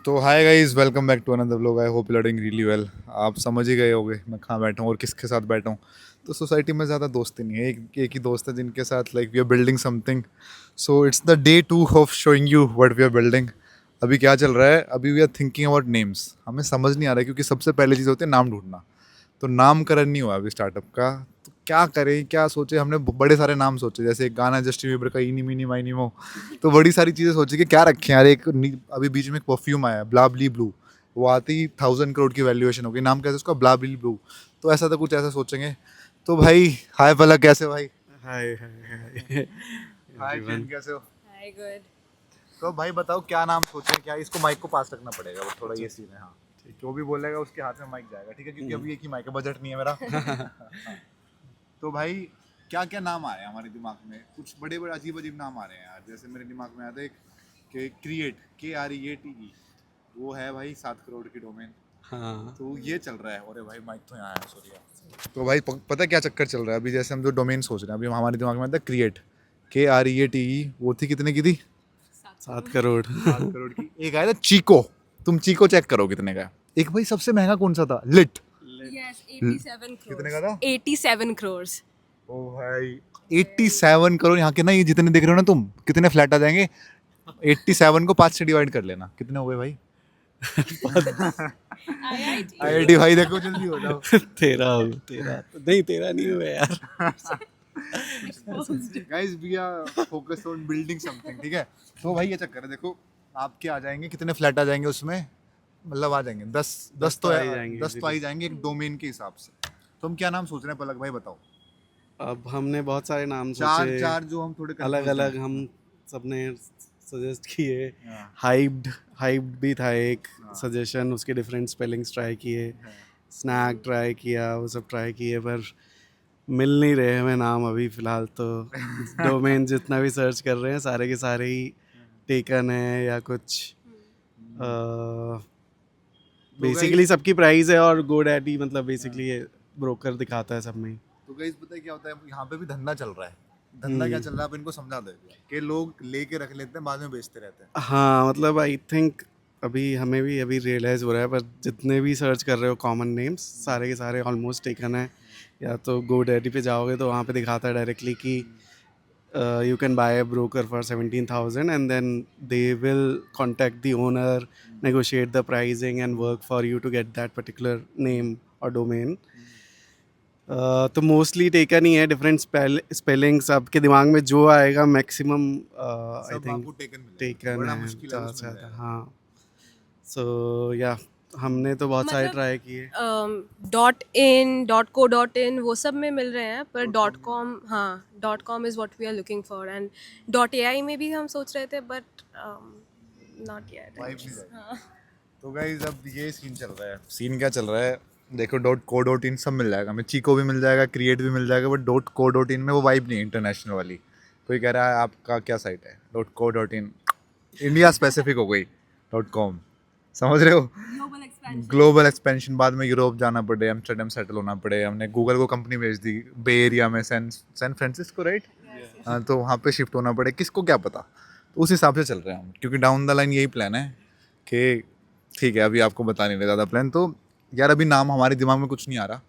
तो hi guys, welcome back to another vlog. I hope you doing really well. आप समझ ही गए होगे मैं कहाँ बैठा हूँ और किसके साथ बैठा हूँ। तो सोसाइटी में ज़्यादा दोस्ती नहीं है, एक ही दोस्त है जिनके साथ like we are building something. So it's the day 2 of showing you what we are building. अभी क्या चल रहा है, अभी we are thinking about names. हमें समझ नहीं आ रहा है क्योंकि सबसे पहले चीज़ होती है नाम ढूंढना। तो नामकरण नहीं हुआ अभी स्टार्टअप का। तो क्या करें, क्या सोचे, हमने बड़े सारे नाम सोचे, जैसे एक गाना जस्टिन बीबर का इनी मिनी माइनी मो। तो बड़ी सारी चीज़ें सोची कि क्या रखें यार। अभी बीच में एक परफ्यूम आया ब्लाबली ब्लू, वो आती ही 1000 करोड़ की वैल्यूएशन होगी। नाम कैसे उसका, ब्लाबली ब्लू। तो ऐसा तो कुछ ऐसा सोचेंगे। तो भाई हाय पलक, कैसे हो भाई? हाय हाय हाय हाय एवरीवन। चेन, कैसे हो? Hi, good. तो भाई बताओ क्या नाम सोचें। क्या इसको माइक को पास रखना पड़ेगा, वो थोड़ा अच्छा, ये सीन है। हाँ, ठीक जो भी बोलेगा उसके हाथ में माइक जाएगा, ठीक है? क्योंकि अभी एक ही माइक है, बजट नहीं है मेरा। है। तो भाई क्या क्या नाम आ रहे हैं हमारे दिमाग में, कुछ बड़े बड़े अजीब अजीब नाम आ रहे हैं यार। जैसे मेरे दिमाग में आता है एक कि क्रिएट, KREATE, वो है भाई 7 करोड़ की डोमेन। हाँ, तो ये चल रहा है। अरे भाई माइक तो यहाँ है, सॉरी यार। तो भाई पता है क्या चक्कर चल रहा है अभी? जैसे हम जो डोमेन सोच रहे हैं, अभी हमारे दिमाग में आता है क्रिएट, KREATE। वो थी कितने की थी? 7 करोड़। 7 करोड़ की। एक आया था चीको। तुम चीको चेक करो कितने का है। एक भाई सबसे महंगा कौन सा था, लिट। Yes, 87 कितने crores. का था? 87 crores. ओ भाई 87 करोड़। यहाँ के ना ये जितने देख रहे हो ना तुम, कितने फ्लैट आ जाएंगे? 87 को 5 से डिवाइड कर लेना, कितने हो गए भाई? IIT. IIT भाई, देखो जल्दी हो जाओ। 13 तो नहीं, 13 नहीं हुए यार। Exposed. Guys we are focused on building something, ठीक है? तो भाई ये चक्कर है, देखो आपके आ जाएंगे कितने फ्लैट आ जाएंगे उसमें। मतलब आ जाएंगे 10। 10 10 तो तो आ ही जाएंगे 10 तो आ इजीली। ही जाएंगे एक डोमेन के हिसाब से। तो हम क्या नाम सोच रहे हैं पलक भाई, बताओ। अब हमने बहुत सारे नाम चार सोचे, चार जो हम थोड़े अलग कंफ्यूज अलग हम हैं। सबने सजेस्ट किए। हाँ, हाइप्ड हाइप्ड भी था एक हाँ, सजेशन, उसके डिफरेंट स्पेलिंग्स ट्राई किए। हाँ। स्नैक ट्राई किया, वो सब ट्राई किए, पर मिल नहीं रहे हमें नाम अभी फ़िलहाल तो। डोमेन जितना भी सर्च कर रहे हैं सारे के सारे ही टेकन है या कुछ। तो बेसिकली गाइस सबकी प्राइस है और गोडैडी मतलब बेसिकली ये ब्रोकर दिखाता है सब में ही। तो गाइस पता है क्या होता है, यहाँ पे भी धंधा चल रहा है। धंधा क्या हम्म, चल रहा है आप इनको समझा दो कि लोग लेके रख लेते हैं, बाद में बेचते रहते हैं। हाँ मतलब आई थिंक अभी हमें भी अभी रियलाइज़ हो रहा है, पर जितने भी सर्च कर रहे हो कॉमन नेम्स सारे के सारे ऑलमोस्ट टेकन है। या तो गोडैडी पे जाओगे तो वहाँ पे दिखाता है डायरेक्टली कि you can buy a broker for 17,000 and then they will contact the owner, negotiate the pricing and work for you to get that particular name or domain. तो मोस्टली टेकन ही है, डिफरेंट स्पेलिंग्स आपके दिमाग में जो आएगा maximum I सब think आपको taken मिलेगा, टेकन बड़ा है मुश्किल है ज़्यादा कुछ से मिल ज़्यादा। जाएगा। हाँ, सो या हमने तो बहुत सारे मतलब ट्राई किए। .in, .co.in वो सब में मिल रहे हैं, पर .com, हाँ, .com is what we are looking for, and .ai में भी हम सोच रहे थे, but not yet, I vibe नहीं guess. जाएगी। हाँ. तो गाइज अब ये सीन चल रहा है। सीन क्या चल रहा है, देखो .co.in सब मिल जाएगा, हमें चीको भी मिल जाएगा, क्रिएट भी मिल जाएगा, बट .co.in में वो वाइब नहीं है इंटरनेशनल वाली। कोई कह रहा है आपका क्या साइट है, .co.in इंडिया स्पेसिफिक हो गई। .com, समझ रहे हो? Global expansion. ग्लोबल एक्सपेंशन, बाद में यूरोप जाना पड़े, एम्स्टर्डम सेटल होना पड़े। हमने गूगल को कंपनी भेज दी बे एरिया में, सैन फ्रांसिस्को, राइट? हाँ, तो वहाँ पे शिफ्ट होना पड़े, किसको क्या पता। तो उस हिसाब से चल रहे हैं हम, क्योंकि डाउन द लाइन यही प्लान है कि ठीक है अभी आपको बता नहीं रहे ज़्यादा प्लान। तो यार अभी नाम हमारे दिमाग में कुछ नहीं आ रहा।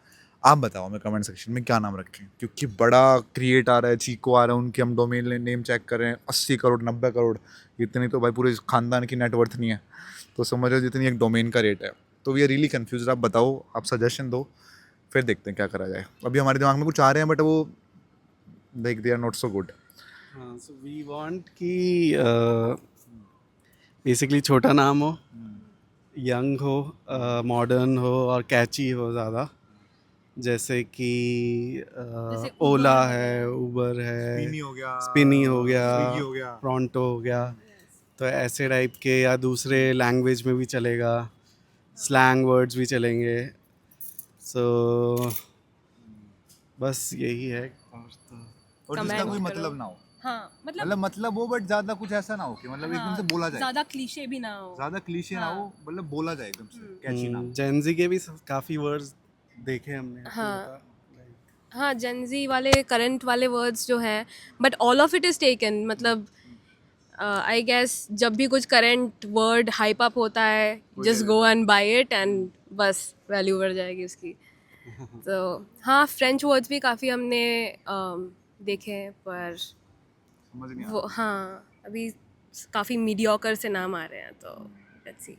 आप बताओ हमें कमेंट सेक्शन में क्या नाम रखें, क्योंकि बड़ा क्रिएट आ रहा है, चीको आ रहा है, उनके हम डोमेन नेम चेक कर रहे हैं 80 करोड़ 90 करोड़। इतनी तो भाई पूरे खानदान की नेटवर्थ नहीं है। तो समझ लो जितनी एक डोमेन का रेट है। तो वी आर रियली कन्फ्यूज। आप बताओ, आप सजेशन दो, फिर देखते हैं क्या करा जाए। अभी हमारे दिमाग में कुछ आ रहे हैं बट वो like they are not so good. हाँ, सो वी वांट कि बेसिकली छोटा नाम हो, यंग हो, मॉडर्न हो और कैची हो ज़्यादा। जैसे कि जैसे ओला Uber है, है. उबर है, स्पिनी हो गया, स्पिनी हो गया, स्विगी हो गया। प्रॉन्टो हो गया। Yes. तो ऐसे टाइप के, या दूसरे लैंग्वेज में भी चलेगा, स्लैंग वर्ड्स भी चलेंगे। सो बस यही है। और तो और जिसका Comment कोई करो. मतलब ना हो। हाँ, मतलब मतलब हो बट ज्यादा कुछ ऐसा ना हो कि मतलब एकदम से बोला जाए, ज़्यादा क्लीशे भी ना हो. ज्यादा क्लीशे ना हो, मतलब बोला जाए एकदम से, कैची ना हो। जेंजी के भी काफ़ी वर्ड्स देखे हमने। तू हाँ. बता, like, हाँ, जेनजी वाले करंट वाले वर्ड्स जो हैं, but all of it is taken, मतलब आई गेस जब भी कुछ करंट वर्ड हाइप अप होता है just go and buy it and बस वैल्यू बढ़ जाएगी उसकी. तो हाँ, फ्रेंच वर्ड्स भी काफ़ी हमने देखे हैं, पर समझ नहीं वो हाँ अभी काफ़ी मीडियोकर से नाम आ रहे हैं, तो लेट्स सी.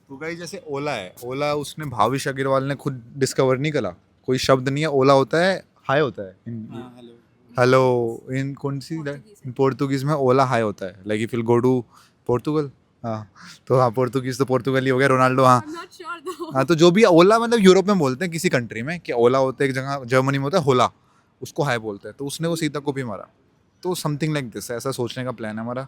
तो गाइस जैसे ओला है, ओला उसने भाविश अग्रवाल ने खुद डिस्कवर नहीं करा. कोई शब्द नहीं है, ओला होता है हाय होता है हेलो. हेलो. इन कौन सी इन पोर्तुगीज में ओला हाय होता है. Like if will go to Portugal. हाँ, तो हाँ पोर्तुगीज तो पोर्तुगल ही हो गया. रोनाल्डो. हाँ नॉट श्योर दो. हाँ, तो जो भी ओला मतलब यूरोप में बोलते हैं किसी कंट्री में कि ओला होता है, एक जगह जर्मनी में होता है होला, उसको हाय बोलते हैं. तो उसने वो सीधा कॉपी मारा. तो समथिंग लाइक दिस, ऐसा सोचने का प्लान है हमारा.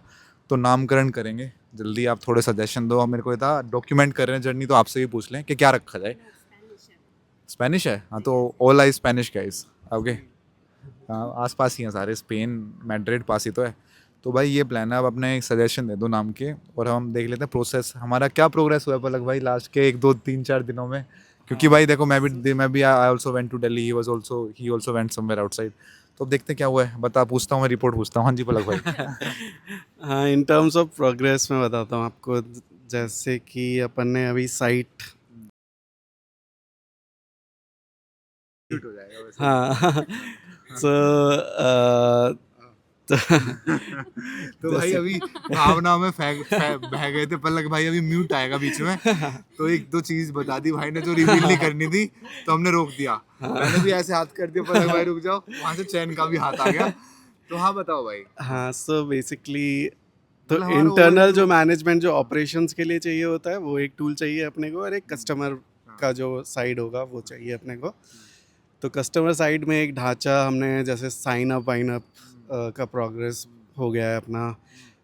तो नामकरण करेंगे जल्दी. आप थोड़े सजेशन दो. मेरे को ये था डॉक्यूमेंट कर रहे हैं जर्नी, तो आपसे भी पूछ लें कि क्या रखा जाए. स्पेनिश है. हाँ, तो ओला इज स्पेनिश गाइस. ओके. हाँ, आस पास ही हैं सारे. स्पेन मैड्रिड पास ही तो है. तो भाई ये प्लान है. अब अपने एक सजेशन दे दो नाम के, और हम देख लेते हैं प्रोसेस हमारा क्या प्रोग्रेस हुआ है पलक भाई लास्ट के 1 2 3 4 दिनों में. क्योंकि भाई देखो मैं भी I also went to Delhi, he also went somewhere outside. तो अब देखते हैं क्या हुआ है. बता, पूछता हूँ मैं, रिपोर्ट पूछता हूँ. हाँ जी पलक भाई. हाँ, इन टर्म्स ऑफ प्रोग्रेस मैं बताता हूँ आपको. जैसे कि अपन ने अभी साइट, हो जाएगा वैसे. हाँ, सो तो भाई जैसे अभी भावना में बह गए थे पलक भाई. अभी म्यूट आएगा बीच में. तो एक दो चीज बता दी भाई ने जो रिवील नहीं करनी थी, तो हमने रोक दिया. मैंने भी ऐसे हाथ कर दिया पलक भाई रुक जाओ, वहां से चैन का भी हाथ आ गया. तो हाँ बताओ भाई. हाँ, सो बेसिकली तो मतलब हमारा इंटरनल जो overview- मैनेजमेंट जो ऑपरेशंस के लिए चाहिए होता है वो एक टूल चाहिए अपने को, और एक कस्टमर का जो साइड होगा वो चाहिए अपने को. तो कस्टमर साइड में एक ढांचा हमने, जैसे साइन अप वाइन अप का प्रोग्रेस हो गया है अपना.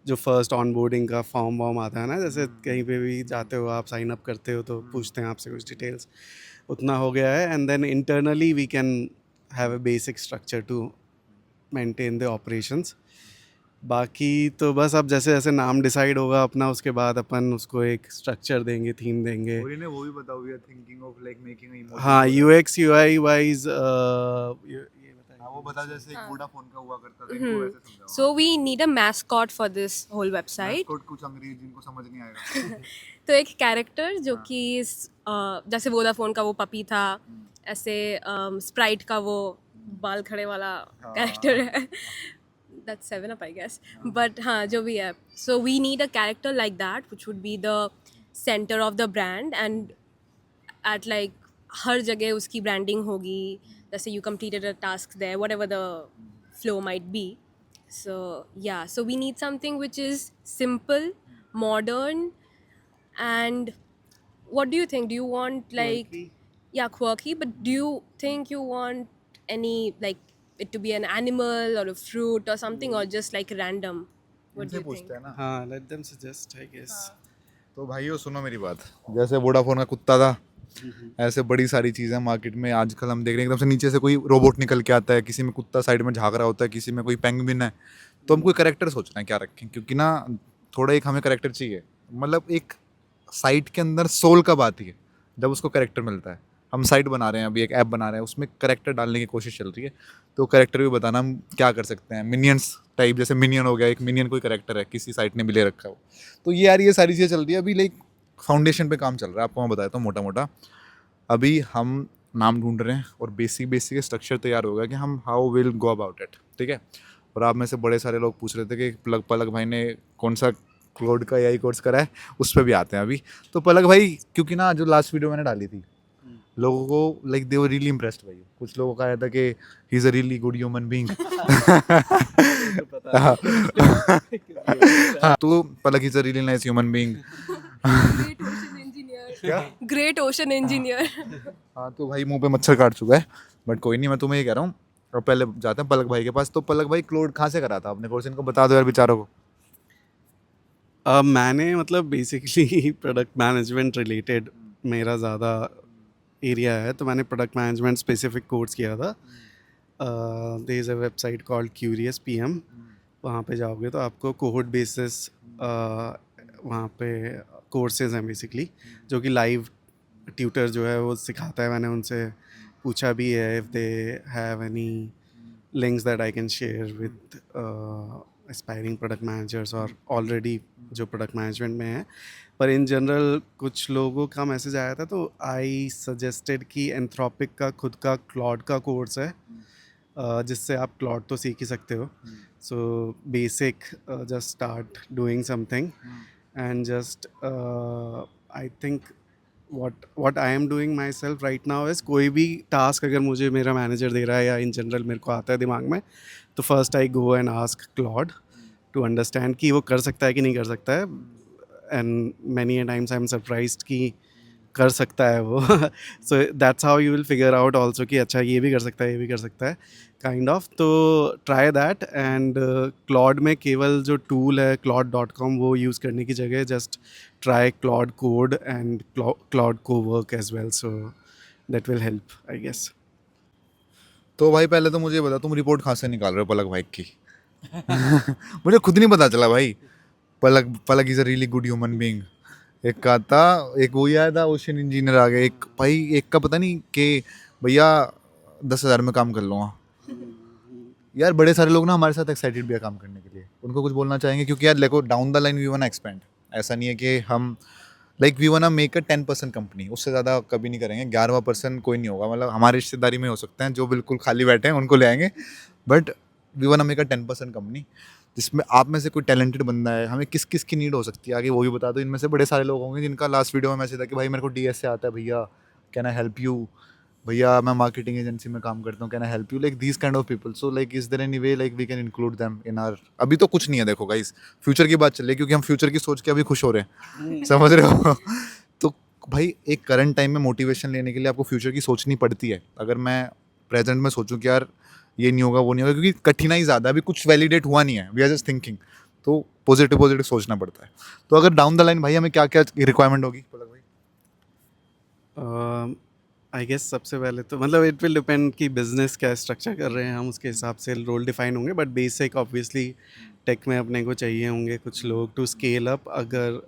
जो फर्स्ट ऑनबोर्डिंग का फॉर्म वॉर्म आता है ना, जैसे कहीं पे भी जाते हो आप साइन अप करते हो तो पूछते हैं आपसे कुछ डिटेल्स, उतना हो गया है. And then internally we can have a basic structure to maintain the operations. बाकी तो बस अब जैसे जैसे नाम डिसाइड होगा अपना, उसके बाद अपन उसको एक स्ट्रक्चर देंगे, थीम देंगे. और इन्हें वो भी बताओ. We are thinking of like making a emoji. हाँ, यूएक्स यूआई वाइज ये हाँ वो बता. जैसे एक वोडाफोन का हुआ करता था, इनको Hmm. वैसे समझाओ. So we need a mascot for this whole website. Mascot कुछ अंग्रेजी जिनको समझ नहीं आएगा. तो एक कैरेक्टर जो कि जैसे वोडाफोन का वो पपी था, ऐसे स्प्राइट का वो बाल खड़े वाला कैरेक्टर है. That's 7 Up, I guess. But हाँ जो भी है, so we need a character like that which would be the center of the brand, and at like हर जगह उसकी branding होगी. जैसे you completed a task there, whatever the flow might be. So yeah, so we need something which is simple, modern, and what do you think? Do you want like Quirky. yeah, quirky, but do you think you want any like it to be an animal or a fruit or something, or just like random? What do इनसे you think? पूछते हैं ना. हाँ, let them suggest I guess. तो भाइयों सुनो मेरी बात. जैसे वोडाफोन का कुत्ता था, ऐसे बड़ी सारी चीज़ें मार्केट में आजकल हम देख रहे हैं. एकदम से नीचे से कोई रोबोट निकल के आता है, किसी में कुत्ता साइड में झाँक रहा होता है, किसी में कोई पेंगुइन है. तो हम कोई करेक्टर सोच रहे हैं क्या रखें, क्योंकि ना थोड़ा एक हमें करेक्टर चाहिए. मतलब एक साइट के अंदर सोल कब आती है, जब उसको करेक्टर मिलता है. हम साइट बना रहे हैं, अभी एक ऐप बना रहे हैं, उसमें करेक्टर डालने की कोशिश चल रही है. तो करेक्टर भी बताना हम क्या कर सकते हैं. मिनियंस टाइप, जैसे मिनियन हो गया, एक मिनियन कोई करेक्टर है किसी साइट ने भी ले रखा है वो. तो ये यार ये सारी चीज़ें चल रही है अभी. लाइक फाउंडेशन पे काम चल रहा है. आपको मैं बताया था मोटा मोटा. अभी हम नाम ढूंढ रहे हैं और बेसिक बेसिक स्ट्रक्चर तैयार होगा कि हम how will go about it. ठीक है. और आप में से बड़े सारे लोग पूछ रहे थे कि पलक भाई ने कौन सा क्लोड का एआई कोर्स करा है. उस पर भी आते हैं अभी. तो पलक भाई, क्योंकि ना जो लास्ट वीडियो मैंने डाली थी, लोगों को like they were really impressed भाई. कुछ लोगों का आया था कि he is a really good human being. हाँ, तो Palak is a really nice human being. Great ocean engineer. क्या? Great ocean engineer. हाँ, तो भाई मुंह पे मच्छर काट चुका है. बट कोई नहीं, मैं तुम्हें ये कह रहा हूँ. और पहले जाते हैं पलक भाई के पास. तो पलक भाई क्लोड कहाँ से करा था आपने कोर्स, इनको बता दो यार बेचारों को. मैंने मतलब बेसिकली प्रोडक्ट मैनेजमेंट रिलेटेड मेरा ज़्यादा एरिया है, तो मैंने प्रोडक्ट मैनेजमेंट स्पेसिफिक कोर्स किया था. There is a website called curious PM. वहाँ पे जाओगे तो आपको कोहोर्ट बेसिस वहाँ पे कोर्सेज हैं बेसिकली, जो कि लाइव ट्यूटर जो है वो सिखाता है. मैंने उनसे पूछा भी है if they have any links that I can share with aspiring product managers और ऑलरेडी जो प्रोडक्ट मैनेजमेंट में है। पर इन जनरल कुछ लोगों का मैसेज आया था, तो आई सजेस्टेड कि एंथ्रोपिक का खुद का क्लॉड का कोर्स है, जिससे आप क्लॉड तो सीख ही सकते हो। So basic just start doing something and just I think what I am doing myself right now is कोई भी टास्क अगर मुझे मेरा मैनेजर दे रहा है या इन जनरल मेरे को आता है दिमाग में, तो first I go and ask Claude to understand कि वो कर सकता है कि नहीं कर सकता है। And many a times I am surprised कि कर सकता है वो। So that's how you will figure out also कि अच्छा ये भी कर सकता है, ये भी कर सकता है, काइंड ऑफ। तो ट्राई दैट। एंड क्लॉड में केवल जो टूल है claude.com वो यूज़ करने की जगह just try Claude Code and Claude को work as well, so that will help I guess. तो भाई पहले तो मुझे बता, तुम रिपोर्ट कहाँ से निकाल रहे हो पलक भाई की? मुझे खुद नहीं पता चला भाई। Palak Palak is a really good human being. एक का था, एक वो ही आया था ओशन इंजीनियर आ गया, एक भाई एक का पता नहीं कि भैया 10,000 में काम कर लूँगा। यार बड़े सारे लोग ना हमारे साथ एक्साइटेड भी है काम करने के लिए, उनको कुछ बोलना चाहेंगे? क्योंकि यार देखो down the line we want expand. ऐसा नहीं है कि हम like we want make a 10% company, उससे ज़्यादा कभी नहीं करेंगे। 11% कोई नहीं होगा, मतलब हमारी रिश्तेदारी में हो सकते हैं जो बिल्कुल खाली बैठे हैं उनको ले आएंगे, but we want make a 10% company जिसमें आप में से कोई टैलेंटेड बंदा है। हमें किस किस की नीड हो सकती है आगे वो भी बता दो। इनमें से बड़े सारे लोग होंगे जिनका लास्ट वीडियो में मैसेज था कि भाई मेरे को डीएस से आता है भैया, कैन आई हेल्प यू? भैया मैं मार्केटिंग एजेंसी में काम करता हूँ, can I help you? Like these kind of people. So like is there any way like we can include them in our? अभी तो कुछ नहीं है देखो गाइस, फ्यूचर की बात चल रही है क्योंकि हम फ्यूचर की सोच के अभी खुश हो रहे हैं, समझ रहे हो? तो भाई एक करंट टाइम में मोटिवेशन लेने के लिए आपको फ्यूचर की सोचनी पड़ती है। अगर मैं प्रेजेंट में सोचूं कि यार ये नहीं होगा वो नहीं होगा, क्योंकि कठिनाई ज़्यादा, अभी कुछ वैलिडेट हुआ नहीं है, वी आर जस्ट थिंकिंग। तो पॉजिटिव पॉजिटिव सोचना पड़ता है। तो अगर डाउन द लाइन भाई हमें क्या क्या रिक्वायरमेंट होगी पलक भाई? आई गेस सबसे पहले तो मतलब इट विल डिपेंड कि बिजनेस क्या स्ट्रक्चर कर रहे हैं हम, उसके हिसाब से रोल डिफाइन होंगे। बट बेसिक ऑब्वियसली टेक में अपने को चाहिए होंगे कुछ लोग टू स्केल अप। अगर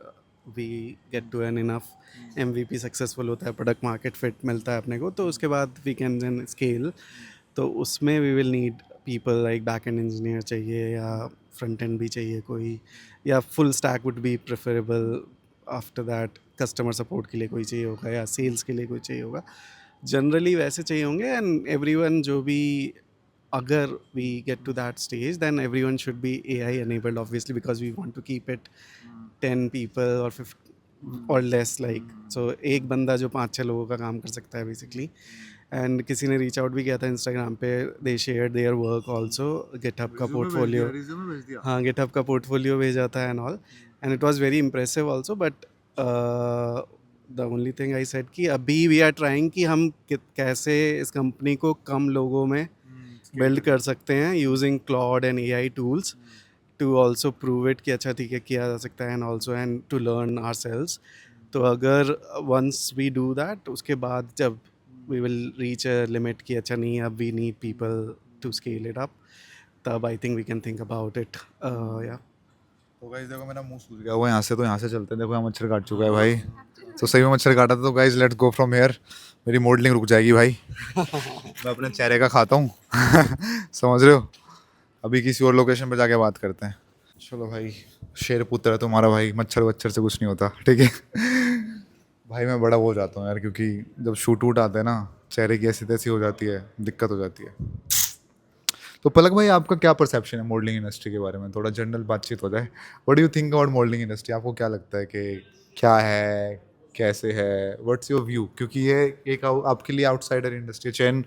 we get to an enough MVP successful होता है, प्रोडक्ट मार्केट फिट मिलता है अपने को, तो उसके बाद वी कैन देन स्केल। तो उसमें we will need people like back end engineer चाहिए या फ्रंट एंड भी चाहिए कोई, या full stack would be preferable. After that customer support के लिए कोई चाहिए होगा या सेल्स के लिए कोई चाहिए होगा, जनरली वैसे चाहिए होंगे। एंड एवरीवन जो भी, अगर we get to that stage then everyone should be AI enabled obviously because we want to keep it 10 people or 50 or less like, so एक बंदा जो 5-6 लोगों का काम कर सकता है बेसिकली। एंड किसी ने रीच आउट भी किया था इंस्टाग्राम पे, they share their work also, GitHub का पोर्टफोलियो। हाँ, गिटहब का पोर्टफोलियो भेजा था and all, and it was very impressive also. But the only thing I said कि अभी वी आर ट्राइंग कि हम कैसे इस कंपनी को कम लोगों में बिल्ड कर सकते हैं using Claude and AI tools to also prove it कि अच्छा ठीक है किया जा सकता है, and also and to learn ourselves. तो अगर वंस वी डू दैट, उसके बाद जब we will reach a limit कि अच्छा नहीं अब we need people to scale it up, तब I think we can think about it. या तो गाइस देखो मेरा मुंह सूज गया हुआ है यहाँ से, तो यहाँ से चलते हैं। देखो यहाँ मच्छर काट चुका है भाई, तो सही में मच्छर काटा था। तो guys let's go from here. मेरी मॉडलिंग रुक जाएगी भाई। मैं अपने चेहरे का खाता हूँ। समझ रहे हो? अभी किसी और लोकेशन पे जाके बात करते हैं। चलो भाई, शेर पुत्र है तुम्हारा भाई, मच्छर वच्छर से कुछ नहीं होता, ठीक है? भाई मैं बड़ा वो हो जाता हूँ यार, क्योंकि जब शूट वूट आते हैं ना, चेहरे की ऐसी तैसी हो जाती है, दिक्कत हो जाती है। तो पलक भाई आपका क्या परसेप्शन है मॉडलिंग इंडस्ट्री के बारे में? थोड़ा जनरल बातचीत हो जाए। What do you think about modelling industry? आपको क्या लगता है कि क्या है, कैसे है, व्हाट्स योर व्यू? क्योंकि ये एक आपके लिए outsider industry. Chain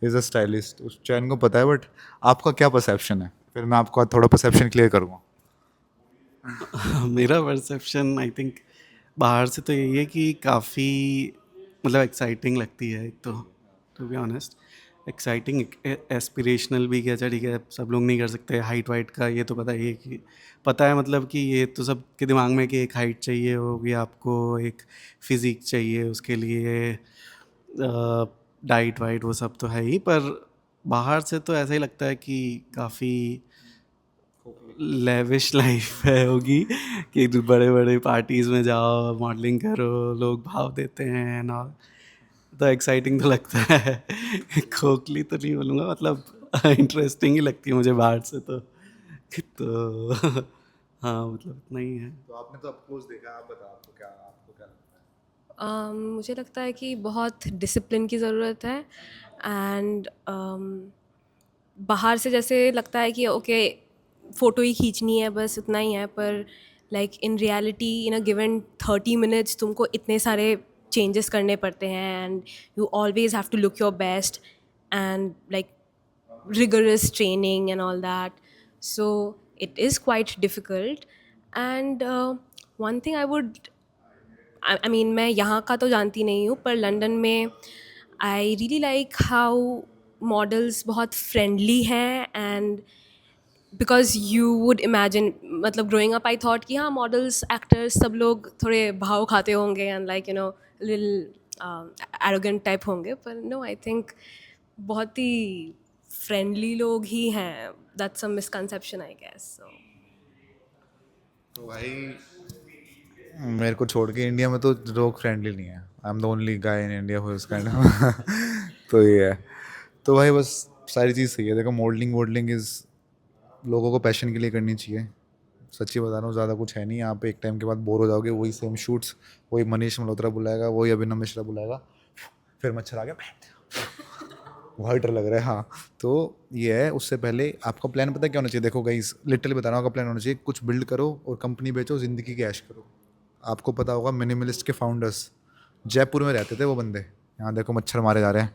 is a stylist, उस चैन को पता है, बट आपका क्या परसेप्शन है? फिर मैं आपको थोड़ा परसेप्शन क्लियर करूँगा। मेरा परसेप्शन आई थिंक बाहर से तो यही है कि काफ़ी मतलब एक्साइटिंग लगती है। एक तो to be honest exciting, aspirational भी, क्या ठीक है सब लोग नहीं कर सकते हाइट वाइट का, ये तो पता ही है कि पता है मतलब कि ये तो सबके दिमाग में कि एक हाइट चाहिए होगी आपको, एक फिज़िक चाहिए उसके लिए, डाइट वाइट वो सब तो है ही। पर बाहर से तो ऐसा ही लगता है कि काफ़ी लेविश लाइफ है होगी कि बड़े बड़े पार्टीज़ में जाओ, मॉडलिंग करो, लोग भाव देते हैं एंड ऑल। तो एक्साइटिंग तो लगता है। खोखली तो नहीं बोलूँगा, मतलब इंटरेस्टिंग ही लगती है मुझे बाहर से तो। तो हाँ मतलब इतना ही है। तो आपने तो अफकोर्स देखा, आप बताओ आपको क्या लगता है? मुझे लगता है कि बहुत डिसिप्लिन की ज़रूरत है एंड बाहर से जैसे लगता है कि ओके फ़ोटो ही खींचनी है बस उतना ही है, पर like in reality in a given 30 minutes तुमको इतने सारे चेंजेस करने पड़ते हैं and you always have to look your best and like rigorous training and all that. So it is quite difficult. And one thing I mean, मैं यहाँ का तो जानती नहीं हूँ, पर लंदन में I really like how models बहुत फ्रेंडली हैं and because you would imagine, मतलब ग्रोइंग अप आई थॉट कि हाँ मॉडल्स एक्टर्स सब लोग थोड़े भाव खाते होंगे एंड लाइक यू नो लिल एरोगेंट टाइप होंगे, पर नो आई थिंक बहुत ही फ्रेंडली लोग ही हैं. That's a misconception I guess. So तो भाई मेरे को छोड़ के इंडिया में तो लोग फ्रेंडली नहीं है। I am the only guy in India who is kind of तो ये है। तो भाई बस सारी चीज़ सही है। देखो मॉडलिंग वॉडलिंग इज़ लोगों को पैशन के लिए करनी चाहिए। सच्ची बता रहा हूँ, ज़्यादा कुछ है नहीं। यहाँ पे एक टाइम के बाद बोर हो जाओगे, वही सेम शूट्स, वही मनीष मल्होत्रा बुलाएगा, वही अभिनव मिश्रा बुलाएगा, फिर मच्छर आ गया, वही डर लग रहा है। हाँ, तो ये है। उससे पहले आपका प्लान पता है क्या होना चाहिए? देखो गाइस, लिटरली बता रहा हूँ, आपका प्लान होना चाहिए कुछ बिल्ड करो और कंपनी बेचो, ज़िंदगी की ऐश करो। आपको पता होगा मिनिमलिस्ट के फाउंडर्स जयपुर में रहते थे वो बंदे। यहाँ देखो मच्छर मारे जा रहे हैं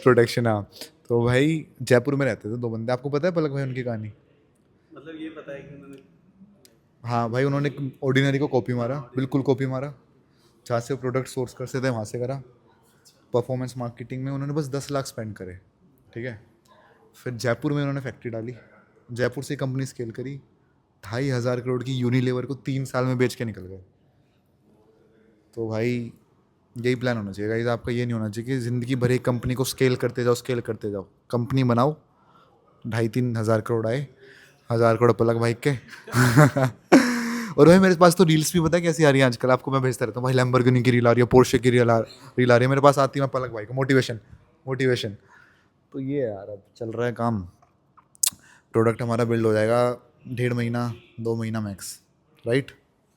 प्रोटेक्शन। हाँ, तो भाई जयपुर में रहते थे दो बंदे। आपको पता है पलक भाई उनकी कहानी? मतलब ये पता है कि उन्होंने हाँ भाई, उन्होंने ऑर्डिनरी को कॉपी मारा, बिल्कुल कॉपी मारा। जहाँ से प्रोडक्ट सोर्स करते थे वहाँ से करा। परफॉर्मेंस मार्केटिंग में उन्होंने बस 10 लाख स्पेंड करे, ठीक है। फिर जयपुर में उन्होंने फैक्ट्री डाली, जयपुर से कंपनी स्केल करी, 2,500 करोड़ की यूनिलीवर को 3 साल में बेच के निकल गए। तो भाई यही प्लान होना चाहिए गाइस आपका। ये नहीं होना चाहिए कि ज़िंदगी भर एक कंपनी को स्केल करते जाओ, स्केल करते जाओ। कंपनी बनाओ, 2,500-3,000 करोड़ आए, 1,000 करोड़ पलक भाई के और भाई मेरे पास तो रील्स भी पता है कैसी आ रही है आजकल, आपको मैं भेजता रहता हूँ भाई। लैम्बोर्गिनी की रील आ रही है, पोर्शे की रील आ रही है मेरे पास, आती है। मैं पलक भाई को मोटिवेशन मोटिवेशन। तो ये है यार, अब चल रहा है काम। प्रोडक्ट हमारा बिल्ड हो जाएगा 1.5 महीना 2 महीना मैक्स, राइट?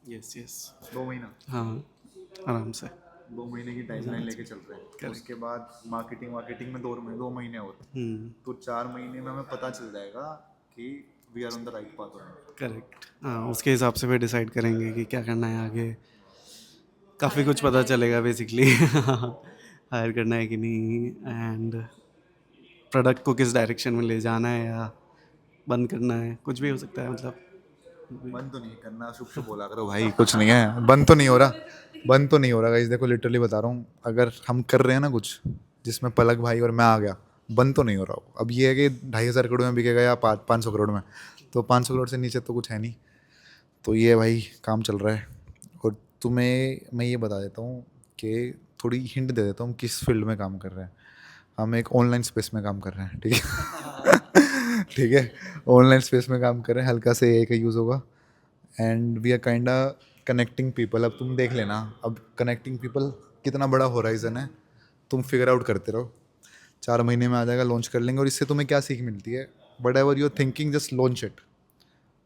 यस यस 2 महीना, हाँ आराम से 2 महीने की टाइमलाइन लेके चल रहे हैं। उसके बाद मार्केटिंग में 2 महीने और, तो 4 महीने में हमें पता चल जाएगा कि we are on the right path. Correct. हाँ उसके हिसाब से फिर डिसाइड करेंगे कि क्या करना है आगे। काफ़ी कुछ पता चलेगा बेसिकली हायर करना है कि नहीं, एंड प्रोडक्ट को किस डायरेक्शन में ले जाना है या बंद करना है, कुछ भी हो सकता है। मतलब बंद तो नहीं करना, शुभ शुभ बोला करो भाई, कुछ नहीं है, बंद तो नहीं हो रहा, बंद तो नहीं हो रहा गाइस। देखो लिटरली बता रहा हूँ, अगर हम कर रहे हैं ना कुछ जिसमें पलक भाई और मैं आ गया, बंद तो नहीं हो रहा हो। अब ये है कि 2,500 करोड़ में बिकेगा या 500 करोड़ में, तो 500 करोड़ से नीचे तो कुछ है नहीं। तो ये भाई काम चल रहा है। और तुम्हें मैं ये बता देता हूँ कि थोड़ी हिंट दे देता हूँ किस फील्ड में काम कर रहे हैं। हम एक ऑनलाइन स्पेस में काम कर रहे हैं, ठीक है ठीक है, ऑनलाइन स्पेस में काम कर रहे हैं, हल्का से एआई का यूज़ होगा and we are kind connecting people. अब तुम देख लेना, अब कनेक्टिंग पीपल कितना बड़ा होराइजन है, तुम फिगर आउट करते रहो। 4 महीने में आ जाएगा, लॉन्च कर लेंगे। और इससे तुम्हें क्या सीख मिलती है? Whatever you are thinking just launch it,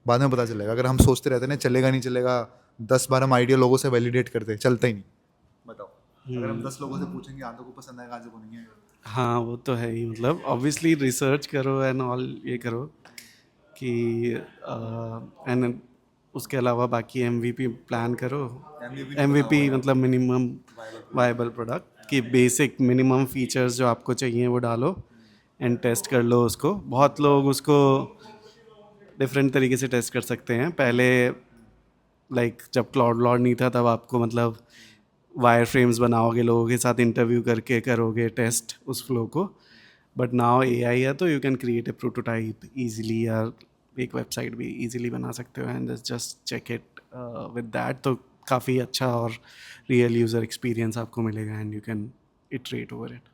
बाद में पता चलेगा। अगर हम सोचते रहते ना चलेगा नहीं चलेगा, 10 बार हम आइडिया लोगों से वैलिडेट करते, चलता ही नहीं। बताओ, अगर हम 10 लोगों से पूछेंगे आधों को पसंद आएगा, आधों को नहीं आएगा। हाँ वो तो है ही। मतलब ऑब्वियसली रिसर्च करो एंड ऑल ये करो कि एंड उसके अलावा बाकी MVP प्लान करो। MVP मतलब मिनिमम वायबल प्रोडक्ट की बेसिक मिनिमम फीचर्स जो आपको चाहिए वो डालो एंड टेस्ट कर लो उसको। बहुत लोग उसको डिफरेंट तरीके से टेस्ट कर सकते हैं। पहले लाइक जब क्लाउड लॉर्ड नहीं था तब आपको मतलब वायर फ्रेम्स बनाओगे, लोगों के साथ इंटरव्यू करके करोगे टेस्ट उस फ्लो को। बट नाउ AI है तो you can create a prototype easily, या एक वेबसाइट भी ईजिली बना सकते हो and just check it with that. तो काफ़ी अच्छा और रियल यूज़र एक्सपीरियंस आपको मिलेगा and you can iterate over it.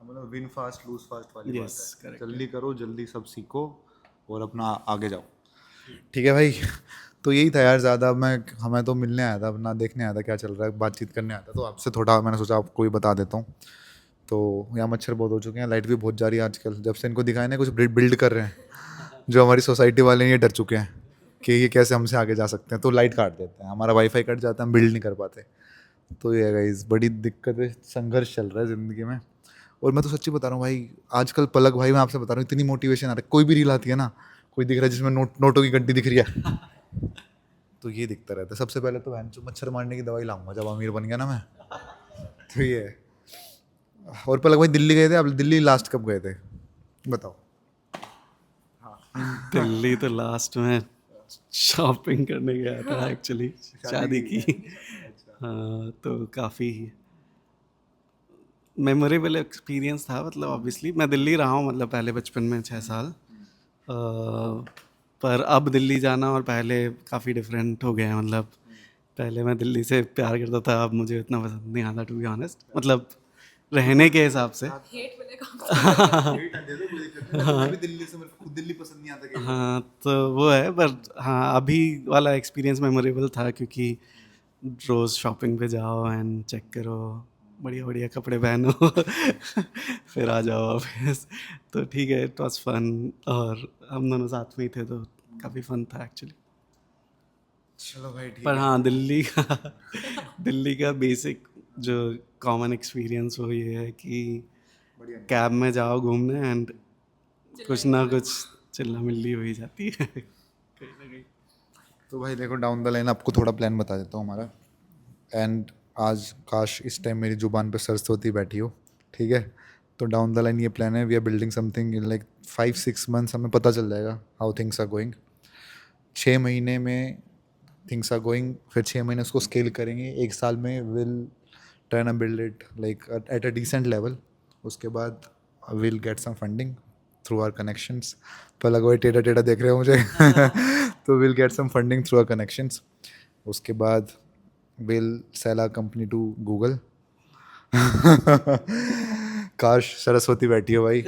मतलब विन फास्ट लूज फास्ट वाली Yes, बात है। correct. जल्दी करो, जल्दी सब सीखो और अपना आगे जाओ, ठीक है भाई। तो यही था यार, ज़्यादा मैं हमें तो मिलने आया था, अपना देखने आया था क्या चल रहा है, बातचीत करने आया था। तो आपसे थोड़ा मैंने सोचा आपको भी बता देता हूँ। तो यहाँ मच्छर बहुत हो चुके हैं, लाइट भी बहुत जा रही है आजकल, जब से इनको दिखाए ना कुछ बिल्ड कर रहे हैं। जो हमारी सोसाइटी वाले हैं ये डर चुके हैं कि ये कैसे हमसे आगे जा सकते हैं, तो लाइट काट देते हैं, हमारा वाईफाई कट जाता है, हम बिल्ड नहीं कर पाते। तो ये गाइस बड़ी दिक्कत है, संघर्ष चल रहा है ज़िंदगी में। और मैं तो सच्ची बता रहा हूँ भाई, आजकल पलक भाई, मैं आपसे बता रहा हूँ, इतनी मोटिवेशन आ रही है, कोई भी रील आती है ना, कोई दिख रहा है जिसमें नोटों की गड्डी दिख रही है तो ये दिखता रहता है। सबसे पहले तो बहन जो मच्छर मारने की दवाई लाऊंगा जब अमीर बन गया ना मैं। तो ये है। और पलक भाई दिल्ली गए थे आप? दिल्ली लास्ट कब गए थे बताओ? दिल्ली तो लास्ट में शॉपिंग करने गया था एक्चुअली, शादी की। हाँ, तो काफ़ी मेमोरेबल एक्सपीरियंस था। मतलब ऑब्वियसली मैं दिल्ली रहा हूँ, मतलब पहले बचपन में 6 साल, पर अब दिल्ली जाना और पहले काफ़ी डिफरेंट हो गया है। मतलब पहले मैं दिल्ली से प्यार करता था, अब मुझे इतना पसंद नहीं आता टू बी ऑनेस्ट, मतलब रहने के हिसाब से। हेट मिलेगा। दिल्ली से मेरे को खुद दिल्ली पसंद नहीं आता। हाँ, तो वो है, पर हाँ अभी वाला एक्सपीरियंस मेमोरेबल था क्योंकि रोज़ शॉपिंग पे जाओ एंड चेक करो, बढ़िया बढ़िया कपड़े पहनो फिर आ जाओ वापस। तो ठीक है, इट वाज फन, और हम दोनों साथ में ही थे तो काफ़ी फन था एक्चुअली। चलो भाई ठीक पर है। हाँ, दिल्ली का बेसिक जो कॉमन एक्सपीरियंस वो ये है कि कैब में जाओ घूमने एंड कुछ ना कुछ चिल्ला मिल्ली हो ही जाती है कहीं ना कहीं। तो भाई देखो, डाउन द लाइन आपको थोड़ा प्लान बता देता हूँ हमारा। एंड आज काश इस टाइम मेरी जुबान पे सरस्वती बैठी हो, ठीक है? तो डाउन द लाइन ये प्लान है, we are building something in like 5-6 months, हमें पता चल जाएगा हाउ थिंग्स आर गोइंग। 6 महीने में थिंग्स आर गोइंग, फिर 6 महीने उसको स्केल करेंगे, 1 साल में विल ट्राई ना build it like at a decent level. उसके बाद will get some funding through our connections. तो लगा वही टेढ़ा टेढ़ा देख रहे हो मुझे तो will get some funding through our connections. उसके बाद will sell our company to Google काश सरस्वती बैठी हो भाई।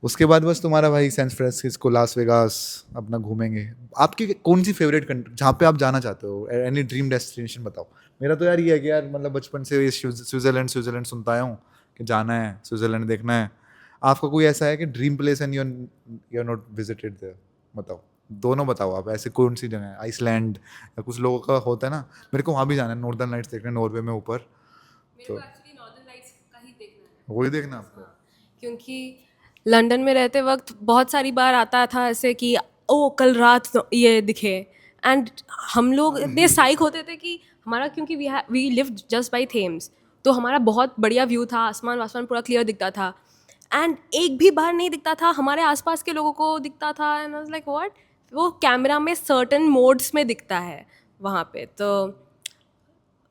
उसके बाद बस तुम्हारा भाई सैन फ्रांसिस्को, लास वेगास अपना घूमेंगे। आपकी कौन सी फेवरेट कंट्री जहाँ पे आप जाना चाहते हो? एनी ड्रीम डेस्टिनेशन बताओ। मेरा तो यार ये है कि यार मतलब बचपन से ये स्विट्ज़रलैंड सुनता आया हूँ कि जाना है स्विट्ज़रलैंड देखना है। आपका कोई ऐसा है कि dream place and you are not visited there? बताओ, दोनों बताओ आप, ऐसे कौन सी जगह है? आइसलैंड, या कुछ लोगों का होता है ना मेरे को वहाँ भी जाना है, नॉर्दर्न लाइट्स देखना है, नॉर्वे में ऊपर। मेरे को एक्चुअली नॉर्दर्न लाइट्स का ही देखना है, वही देखना है आपको? क्योंकि लंदन में रहते वक्त बहुत सारी बार आता था ऐसे कि ओ कल रात ये दिखे, एंड हम लोग इतने साइक होते थे कि हमारा, क्योंकि we live just by Thames, तो हमारा बहुत बढ़िया व्यू था, आसमान वासमान पूरा क्लियर दिखता था, एंड एक भी बार नहीं दिखता था हमारे आसपास के लोगों को दिखता था, and I was like what, वो कैमरा में सर्टन मोड्स में दिखता है वहाँ पे। तो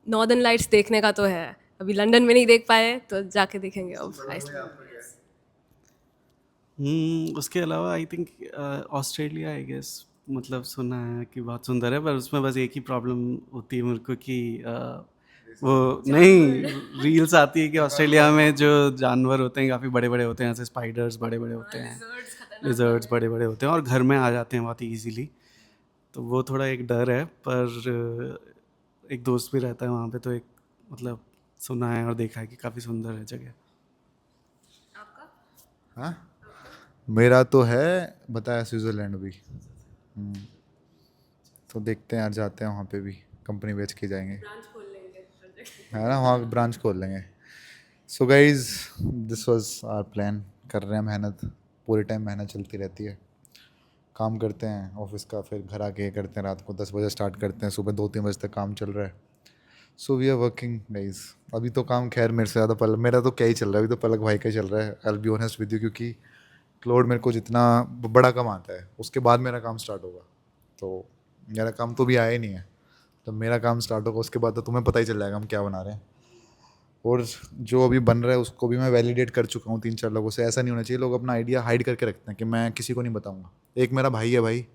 नॉर्दर्न लाइट्स देखने का तो है, अभी लंदन में नहीं देख पाए तो जाके देखेंगे अब। उसके अलावा I think Australia, I guess, मतलब सुना है कि बहुत सुंदर है, पर उसमें बस एक ही प्रॉब्लम होती है मेरे को कि वो नहीं, रील्स आती है कि ऑस्ट्रेलिया में जो जानवर होते हैं काफ़ी बड़े बड़े होते हैं, जैसे स्पाइडर्स बड़े बड़े होते हैं, लिजर्ड्स बड़े बड़े होते हैं और घर में आ जाते हैं बहुत ईजीली। तो वो थोड़ा एक डर है, पर एक दोस्त भी रहता है वहाँ पे, तो एक मतलब सुना है और देखा है कि काफ़ी सुंदर है जगह। हाँ, मेरा तो है बताया स्विट्ज़रलैंड भी। तो देखते हैं यार, जाते हैं वहाँ पे भी, कंपनी बेच के जाएंगे, है ना? वहाँ ब्रांच खोल लेंगे। So guys, this was our plan. कर रहे हैं मेहनत, पूरे टाइम मेहनत चलती रहती है। काम करते हैं ऑफिस का, फिर घर आके ये करते हैं, रात को 10 बजे स्टार्ट करते हैं, सुबह 2-3 बजे तक काम चल रहा है। So we are working guys. अभी तो काम खैर मेरे से ज़्यादा पलक, मेरा तो क्या ही चल रहा है, अभी तो पलक भाई का ही चल रहा है। I will be honest with you, क्योंकि क्लोड मेरे को जितना बड़ा कम आता है उसके बाद मेरा काम स्टार्ट होगा। तो मेरा काम तो भी आया ही नहीं है, तो मेरा काम स्टार्ट होगा उसके बाद तो तुम्हें पता ही चल जाएगा हम क्या बना रहे हैं। और जो अभी बन रहा है उसको भी मैं वैलिडेट कर चुका हूँ 3-4 लोगों से। ऐसा नहीं होना चाहिए लोग अपना आइडिया हाइड करके रखते हैं कि मैं किसी को नहीं बताऊँगा। एक मेरा भाई है भाई,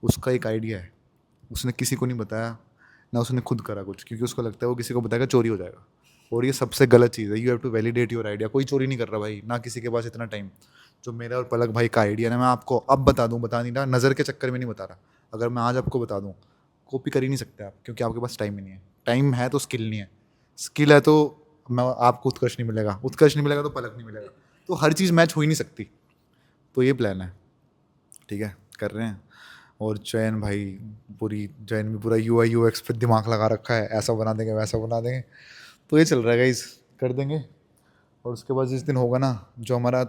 उसका एक आइडिया है, उसने किसी को नहीं बताया ना, उसने खुद करा कुछ, क्योंकि उसको लगता है वो किसी को बताएगा चोरी हो जाएगा। और ये सबसे गलत चीज़ है। You have to validate your idea. कोई चोरी नहीं कर रहा भाई, ना किसी के पास इतना टाइम। जो मेरा और पलक भाई का आइडिया ना, मैं आपको अब बता दूँ, बता नहीं रहा, नज़र के चक्कर में नहीं बता रहा। अगर मैं आज आपको बता दूँ, कॉपी कर ही नहीं सकते आप, क्योंकि आपके पास टाइम ही नहीं है। टाइम है तो स्किल नहीं है, स्किल है तो मैं आपको उत्कर्ष नहीं मिलेगा, उत्कर्ष नहीं मिलेगा तो पलक नहीं मिलेगा। तो हर चीज़ मैच हो ही नहीं सकती। तो ये प्लान है, ठीक है? कर रहे हैं। और चयन भाई चयन भी पूरा UI UX पे दिमाग लगा रखा है, ऐसा बना देंगे वैसा बना देंगे। तो ये चल रहा है गाइस, कर देंगे। और उसके बाद जिस दिन होगा ना, जो हमारा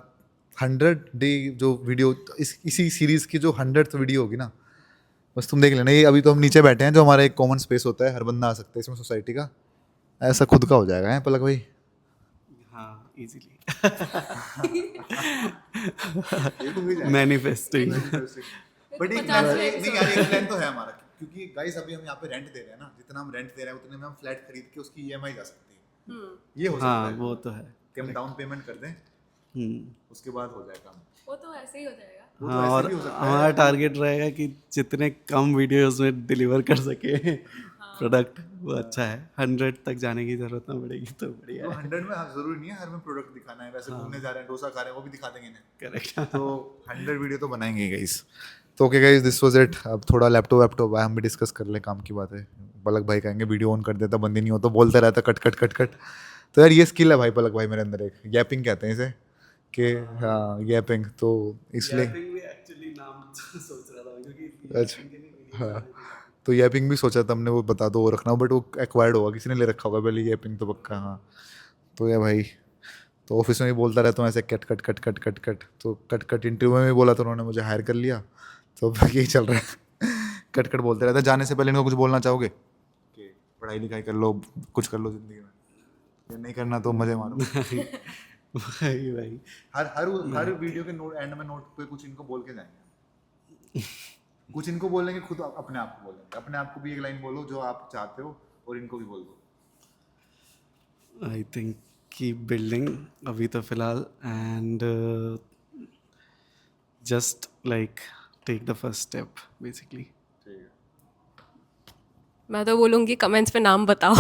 100 डे जो वीडियो, इसी सीरीज़ की जो 100th वीडियो होगी ना, बस तुम देख लेना। ये अभी तो हम नीचे बैठे हैं, जो हमारा एक कॉमन स्पेस होता है, हर बंदा आ सकता है इसमें सोसाइटी का, ऐसा खुद का हो जाएगा है पलक भाई। हाँ, इजीली मैनिफेस्टिंग। बट एक प्लान नहीं यार, एक प्लान तो है हमारा, क्योंकि गाइस अभी हम यहाँ पे रेंट दे रहे हैं ना, जितना हम रेंट दे रहे हैं उतने में हम फ्लैट खरीद के उसकी EMI जा सकती है। ये हो सकता हाँ, है वो तो है। कि हम डाउन पेमेंट कर दें, उसके बाद हो जाए काम। वो तो ऐसे ही हो जाएगा। वो तो हाँ, ऐसे और भी हो सकता हमारा टारगेट रहेगा कि जितने कम वीडियोस में डिलीवर कर सके प्रोडक्ट, वो अच्छा है। 100 तक जाने की जरूरत ना पड़ेगी तो बढ़िया तो है। 100 में जरूरी नहीं है हर में प्रोडक्ट दिखाना है, वैसे घूमने जा रहे हैं, डोसा खा रहे हैं, वो भी दिखा देंगे इन्हें। करेक्ट। तो 100 वीडियो तो बनाएंगे गाइस। तो okay guys, this was it. अब थोड़ा लैपटॉप हम भी डिस्कस कर ले काम की बातें। पलक भाई कहेंगे वीडियो ऑन कर देता, बंद ही नहीं हो, तो बोलता रहता कट कट कट कट। तो यार ये स्किल है भाई पलक भाई मेरे अंदर, एक गैपिंग कहते हैं इसे, कि हाँ गैपिंग। तो इसलिए भी एक्चुअली नाम सोच रहा था क्योंकि अच्छा, हाँ, तो यैपिंग भी सोचा था हमने, वो बता दो वो रखना, बट वो एक्वायर्ड होगा, किसी ने ले रखा होगा पहले यैपिंग तो पक्का। हाँ, तो ये भाई, तो ऑफिस में भी बोलता रहता हूँ ऐसे cut cut cut cut cut cut. तो कट कट इंटरव्यू में भी बोला तो उन्होंने मुझे हायर कर लिया। तो अब यही चल रहा है, कट कट बोलते रहता है। जाने से पहले इनको कुछ बोलना चाहोगे कि पढ़ाई लिखाई कर लो, कुछ कर लो ज़िंदगी में, या नहीं करना तो मज़े मारो? भाई हर वीडियो के नोट एंड में नोट पे कुछ इनको बोल के जाएंगे, कुछ इनको बोलेंगे, खुद अपने आप को बोलेंगे। अपने आप को भी एक लाइन बोलो जो आप चाहते हो, और इनको भी बोल दो। आई थिंक कीप बिल्डिंग अभी तो फिलहाल, and just like take the first step basically. मैं तो बोलूँगी कमेंट्स पे नाम बताओ।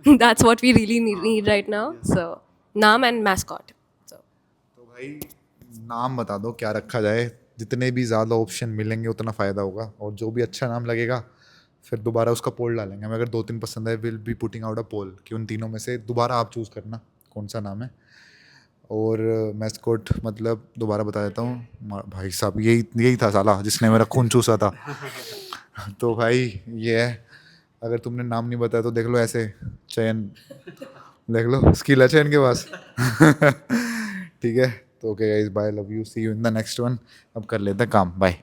That's what we really need right now. So नाम एंड मैस्कॉट। तो भाई नाम बता दो क्या रखा जाए, जितने भी ज़्यादा ऑप्शन मिलेंगे उतना फ़ायदा होगा, और जो भी अच्छा नाम लगेगा फिर दोबारा उसका पोल डालेंगे। हमें अगर 2-3 पसंद है, will be putting out a poll कि उन तीनों में से दोबारा आप चूज़ करना कौन सा नाम है। और मैस्कोट मतलब दोबारा बता देता हूँ भाई साहब, यही था साला जिसने मेरा खून चूसा था। तो भाई ये है, अगर तुमने नाम नहीं बताया तो देख लो ऐसे, चयन देख लो, स्किल है चयन के पास। ठीक है, तो okay guys, bye, love you, see you in the next one. अब कर लेते हैं काम, बाय।